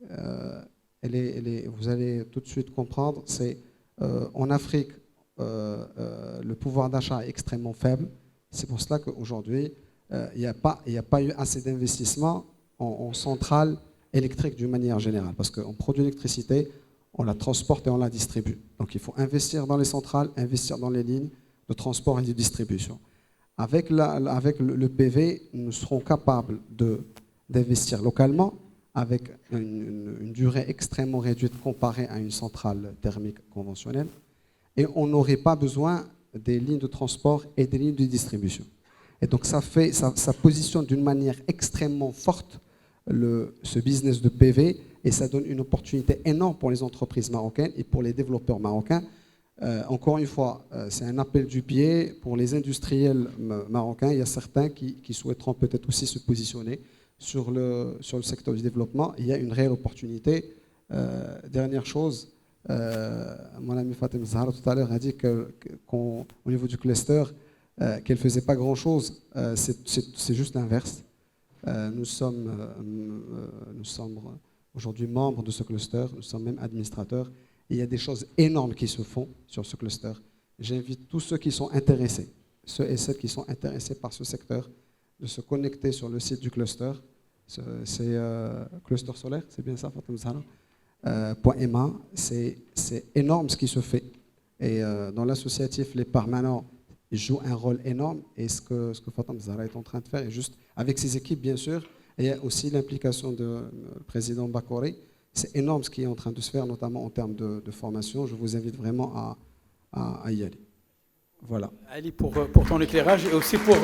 Vous allez tout de suite comprendre, c'est en Afrique, le pouvoir d'achat est extrêmement faible. C'est pour cela qu'aujourd'hui, il n'y a pas eu assez d'investissement en centrales électriques d'une manière générale. Parce qu'on produit l'électricité, on la transporte et on la distribue. Donc il faut investir dans les centrales, investir dans les lignes de transport et de distribution. Avec le PV, nous serons capables d'investir localement avec une durée extrêmement réduite comparée à une centrale thermique conventionnelle. Et on n'aurait pas besoin des lignes de transport et des lignes de distribution. Et donc ça positionne d'une manière extrêmement forte ce business de PV, et ça donne une opportunité énorme pour les entreprises marocaines et pour les développeurs marocains. Encore une fois, c'est un appel du pied pour les industriels marocains. Il y a certains qui souhaiteront peut-être aussi se positionner sur le secteur du développement. Il y a une réelle opportunité. Dernière chose, mon ami Fatem Zahra tout à l'heure a dit qu'au niveau du cluster, qu'elle ne faisait pas grand-chose. C'est juste l'inverse. Nous sommes aujourd'hui membres de ce cluster, nous sommes même administrateurs. Et il y a des choses énormes qui se font sur ce cluster. J'invite tous ceux qui sont intéressés, ceux et celles qui sont intéressés par ce secteur, de se connecter sur le site du cluster. C'est cluster solaire, c'est bien ça, Fatem Zahra .ma. C'est énorme ce qui se fait. Et dans l'associatif, les permanents, il joue un rôle énorme. Et ce que Fatem Zahra est en train de faire, et juste avec ses équipes, bien sûr, et aussi l'implication du président Bakori, c'est énorme ce qui est en train de se faire, notamment en termes de formation. Je vous invite vraiment à y aller. Voilà. Ali, pour ton éclairage et aussi pour...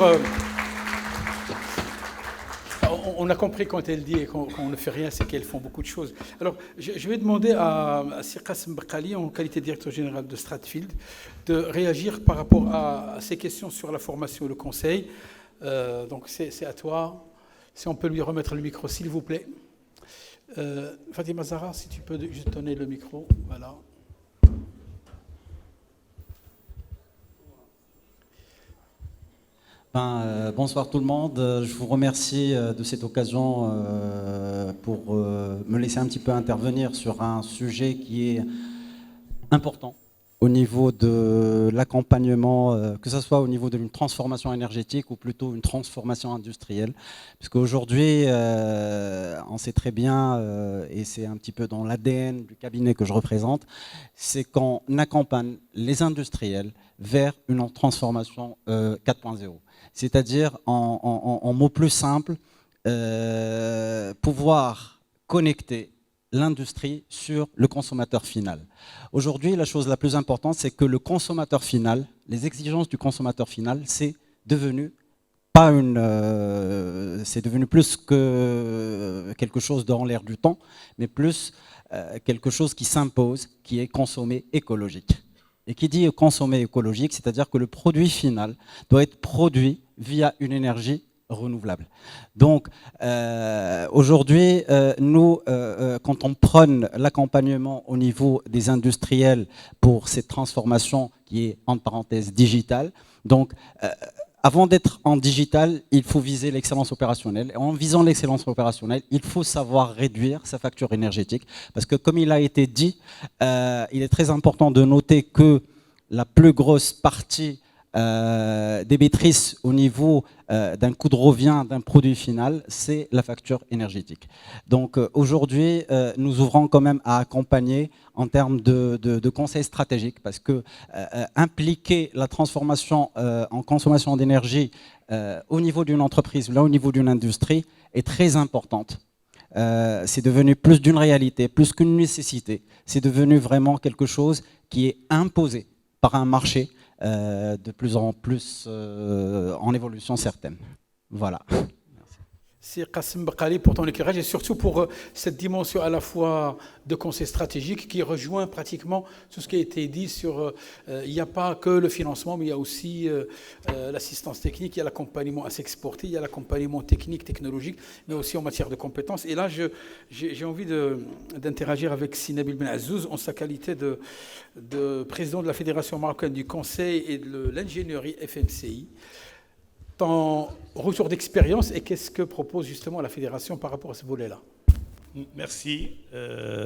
on a compris quand elle dit qu'on ne fait rien, c'est qu'elles font beaucoup de choses. Alors, je vais demander à Sir Qassem Bakali, en qualité de directeur général de Stratfield, de réagir par rapport à ces questions sur la formation et le conseil. Donc, c'est à toi. Si on peut lui remettre le micro, s'il vous plaît. Fatima Zahra, si tu peux juste donner le micro. Voilà. Bonsoir tout le monde. Je vous remercie de cette occasion pour me laisser un petit peu intervenir sur un sujet qui est important au niveau de l'accompagnement, que ce soit au niveau d'une transformation énergétique ou plutôt une transformation industrielle. Parce qu'aujourd'hui, on sait très bien, et c'est un petit peu dans l'ADN du cabinet que je représente, c'est qu'on accompagne les industriels vers une transformation 4.0. C'est-à-dire, en mots plus simples, pouvoir connecter l'industrie sur le consommateur final. Aujourd'hui, la chose la plus importante, c'est que le consommateur final, les exigences du consommateur final, c'est devenu c'est devenu plus que quelque chose dans l'air du temps, mais plus quelque chose qui s'impose, qui est consommé écologique. Et qui dit consommer écologique, c'est-à-dire que le produit final doit être produit via une énergie renouvelable. Donc, aujourd'hui, nous, quand on prône l'accompagnement au niveau des industriels pour cette transformation qui est, entre parenthèses, digitale, donc, avant d'être en digital, il faut viser l'excellence opérationnelle. Et en visant l'excellence opérationnelle, il faut savoir réduire sa facture énergétique. Parce que comme il a été dit, il est très important de noter que la plus grosse partie débitrice au niveau d'un coût de revient d'un produit final, c'est la facture énergétique. Donc aujourd'hui, nous ouvrons quand même à accompagner en termes de conseils stratégiques, parce que impliquer la transformation en consommation d'énergie au niveau d'une entreprise, là au niveau d'une industrie, est très importante. C'est devenu plus d'une réalité, plus qu'une nécessité. C'est devenu vraiment quelque chose qui est imposé par un marché de plus en plus en évolution certaine. Voilà. C'est Qassem Bakali pour ton éclairage et surtout pour cette dimension à la fois de conseil stratégique qui rejoint pratiquement tout ce qui a été dit sur il n'y a pas que le financement, mais il y a aussi l'assistance technique, il y a l'accompagnement à s'exporter, il y a l'accompagnement technique, technologique, mais aussi en matière de compétences. Et là, j'ai envie d'interagir avec Sinabil Ben Azouz en sa qualité de président de la Fédération marocaine du conseil et de l'ingénierie FMCI. Ton retour d'expérience et qu'est-ce que propose justement la Fédération par rapport à ce volet-là? Merci.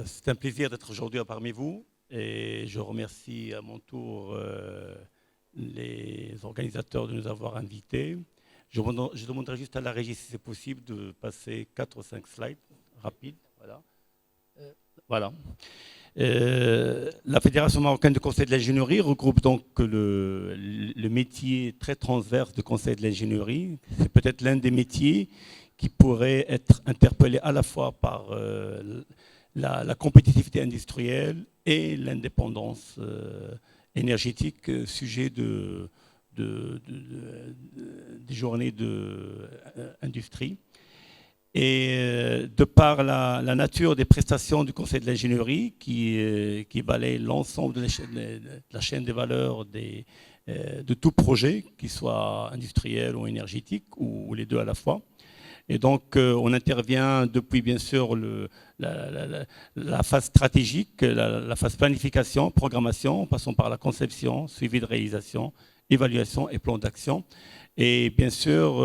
C'est un plaisir d'être aujourd'hui parmi vous et je remercie à mon tour les organisateurs de nous avoir invités. Je demanderai juste à la régie si c'est possible de passer 4 ou 5 slides rapides. Voilà. Voilà. La Fédération marocaine de conseil de l'ingénierie regroupe donc le métier très transverse de conseil de l'ingénierie. C'est peut-être l'un des métiers qui pourrait être interpellé à la fois par la compétitivité industrielle et l'indépendance énergétique, sujet des journées d'industrie. Et de par la nature des prestations du Conseil de l'ingénierie qui balaye l'ensemble de la chaîne des valeurs de tout projet, qu'il soit industriel ou énergétique, ou les deux à la fois. Et donc on intervient depuis bien sûr la phase stratégique, la phase planification, programmation, en passant par la conception, suivi de réalisation, évaluation et plan d'action. Et bien sûr,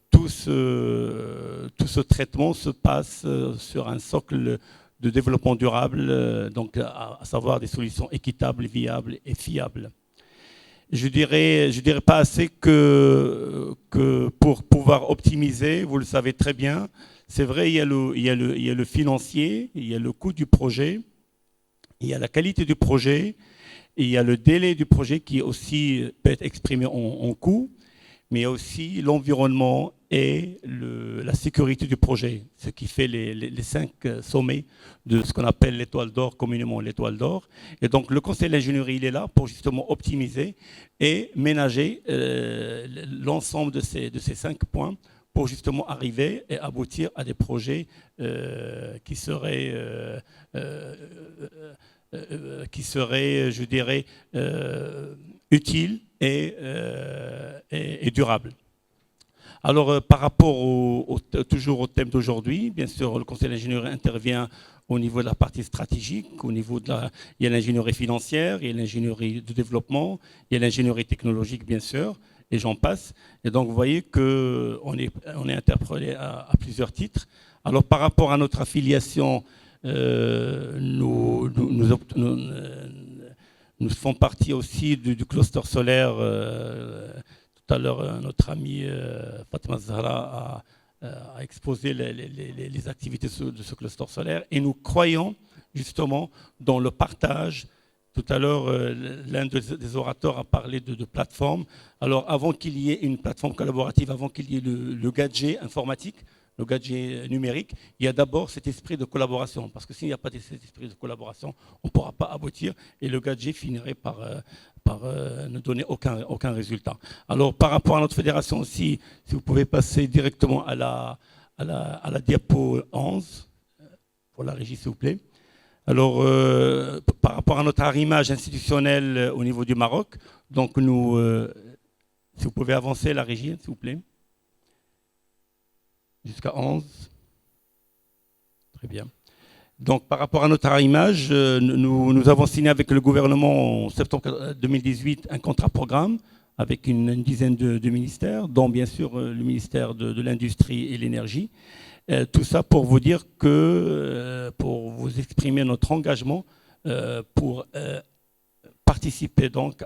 tout ce traitement se passe sur un socle de développement durable, donc à savoir des solutions équitables, viables et fiables. Je dirais pas assez que pour pouvoir optimiser, vous le savez très bien, c'est vrai, il y a le financier, il y a le coût du projet, il y a la qualité du projet, Et il y a le délai du projet qui aussi peut être exprimé en coût, mais il y a aussi l'environnement et la sécurité du projet, ce qui fait les 5 sommets de ce qu'on appelle l'étoile d'or, communément l'étoile d'or. Et donc le conseil d'ingénierie, il est là pour justement optimiser et ménager l'ensemble de ces 5 points pour justement arriver et aboutir à des projets qui seraient, je dirais, utiles et durables. Alors, par rapport toujours au thème d'aujourd'hui, bien sûr, le conseil d'ingénierie intervient au niveau de la partie stratégique, au niveau il y a l'ingénierie financière, il y a l'ingénierie de développement, il y a l'ingénierie technologique, bien sûr, et j'en passe. Et donc, vous voyez qu'on est interpellé à plusieurs titres. Alors, par rapport à notre affiliation, nous faisons partie aussi du cluster solaire. Tout à l'heure, notre ami Fatima Zahra a exposé les activités de ce cluster solaire. Et nous croyons justement dans le partage. Tout à l'heure, l'un des orateurs a parlé de plateforme. Alors, avant qu'il y ait une plateforme collaborative, avant qu'il y ait le gadget informatique, le gadget numérique, il y a d'abord cet esprit de collaboration. Parce que s'il n'y a pas cet esprit de collaboration, on ne pourra pas aboutir et le gadget finirait par ne donner aucun résultat. Alors, par rapport à notre fédération aussi, si vous pouvez passer directement à la diapo 11, pour la régie, s'il vous plaît. Alors, par rapport à notre arrimage institutionnel au niveau du Maroc, donc nous, si vous pouvez avancer la régie, s'il vous plaît. Jusqu'à 11. Très bien. Donc, par rapport à notre arrimage, nous avons signé avec le gouvernement en septembre 2018 un contrat programme avec une dizaine de ministères, dont bien sûr le ministère de l'Industrie et l'énergie. Tout ça pour vous dire que, pour vous exprimer notre engagement pour participer donc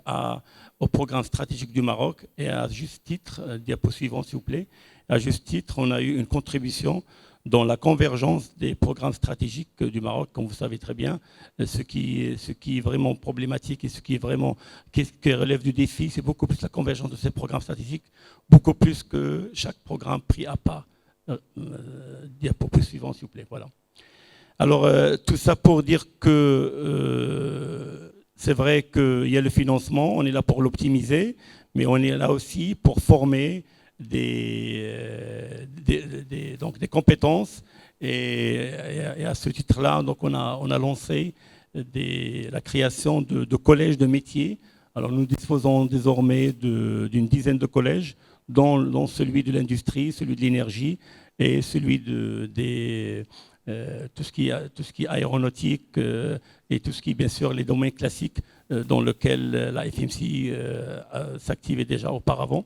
au programme stratégique du Maroc. Et à juste titre, diapo suivant s'il vous plaît, à juste titre, on a eu une contribution dans la convergence des programmes stratégiques du Maroc, comme vous savez très bien. Ce qui est vraiment problématique et ce qui relève du défi, c'est beaucoup plus la convergence de ces programmes stratégiques, beaucoup plus que chaque programme pris à part. Diapo suivant s'il vous plaît, voilà. Alors, tout ça pour dire que c'est vrai qu'il y a le financement, on est là pour l'optimiser, mais on est là aussi pour former donc des compétences. Et à ce titre-là, donc on a lancé la création de collèges de métiers. Alors nous disposons désormais d'une dizaine de collèges, dont celui de l'industrie, celui de l'énergie et celui tout ce qui est aéronautique et tout ce qui est bien sûr les domaines classiques dans lesquels la FMCI s'activait déjà auparavant.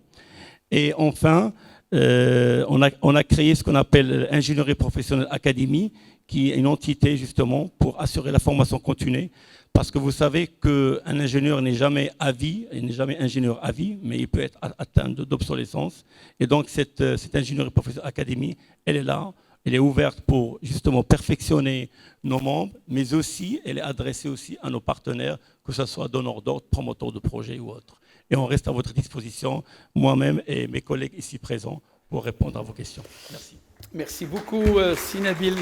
Et enfin, on a créé ce qu'on appelle Ingénierie Professionnelle Académie, qui est une entité justement pour assurer la formation continue. Parce que vous savez qu'un ingénieur n'est jamais à vie, il n'est jamais ingénieur à vie, mais il peut être atteint d'obsolescence. Et donc cette Ingénierie Professionnelle Académie, elle est là, elle est ouverte pour justement perfectionner nos membres, mais aussi elle est adressée aussi à nos partenaires, que ce soit donneurs d'ordre, promoteurs de projets ou autres. Et on reste à votre disposition, moi-même et mes collègues ici présents, pour répondre à vos questions. Merci. Merci beaucoup, Sinabil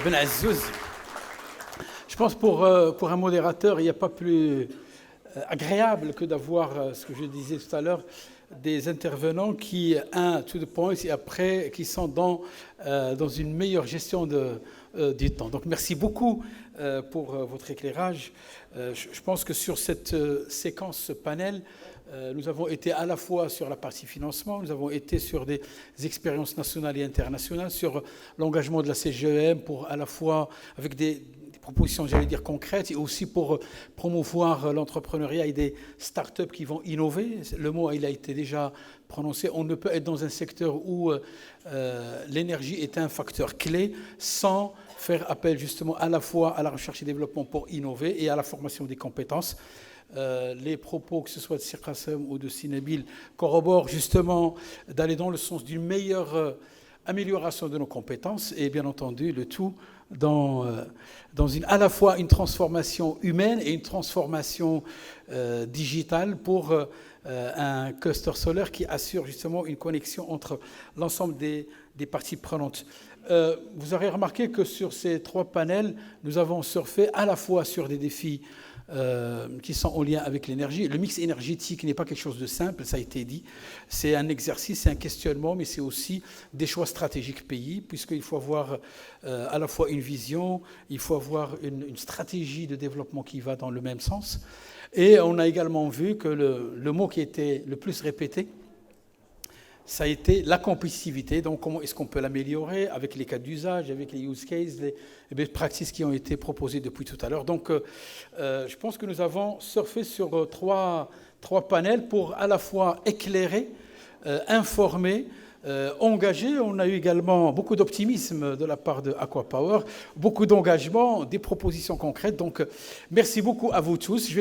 Ben Azzouz. Je pense pour un modérateur, il n'y a pas plus agréable que d'avoir, ce que je disais tout à l'heure, des intervenants qui, to the point, et après, qui sont dans une meilleure gestion du temps. Donc, merci beaucoup pour votre éclairage. Je pense que sur cette séquence, ce panel, nous avons été à la fois sur la partie financement, nous avons été sur des expériences nationales et internationales, sur l'engagement de la CGEM pour à la fois avec des propositions, j'allais dire, concrètes, et aussi pour promouvoir l'entrepreneuriat et des startups qui vont innover. Le mot, il a été déjà prononcé. On ne peut être dans un secteur où l'énergie est un facteur clé sans faire appel justement à la fois à la recherche et développement pour innover et à la formation des compétences. Les propos, que ce soit de Sir Qassem ou de Sinabil, corroborent justement d'aller dans le sens d'une meilleure amélioration de nos compétences et bien entendu le tout à la fois une transformation humaine et une transformation digitale pour un cluster solaire qui assure justement une connexion entre l'ensemble des parties prenantes. Vous aurez remarqué que sur ces 3 panels, nous avons surfé à la fois sur des défis qui sont en lien avec l'énergie. Le mix énergétique n'est pas quelque chose de simple, ça a été dit. C'est un exercice, c'est un questionnement, mais c'est aussi des choix stratégiques pays, puisqu'il faut avoir à la fois une vision, il faut avoir une stratégie de développement qui va dans le même sens. Et on a également vu que le mot qui était le plus répété, ça a été la compétitivité. Donc, comment est-ce qu'on peut l'améliorer avec les cas d'usage, avec les use cases, les best practices qui ont été proposées depuis tout à l'heure. Donc, je pense que nous avons surfé sur trois panels pour à la fois éclairer, informer, engager. On a eu également beaucoup d'optimisme de la part de ACWA Power, beaucoup d'engagement, des propositions concrètes. Donc, merci beaucoup à vous tous.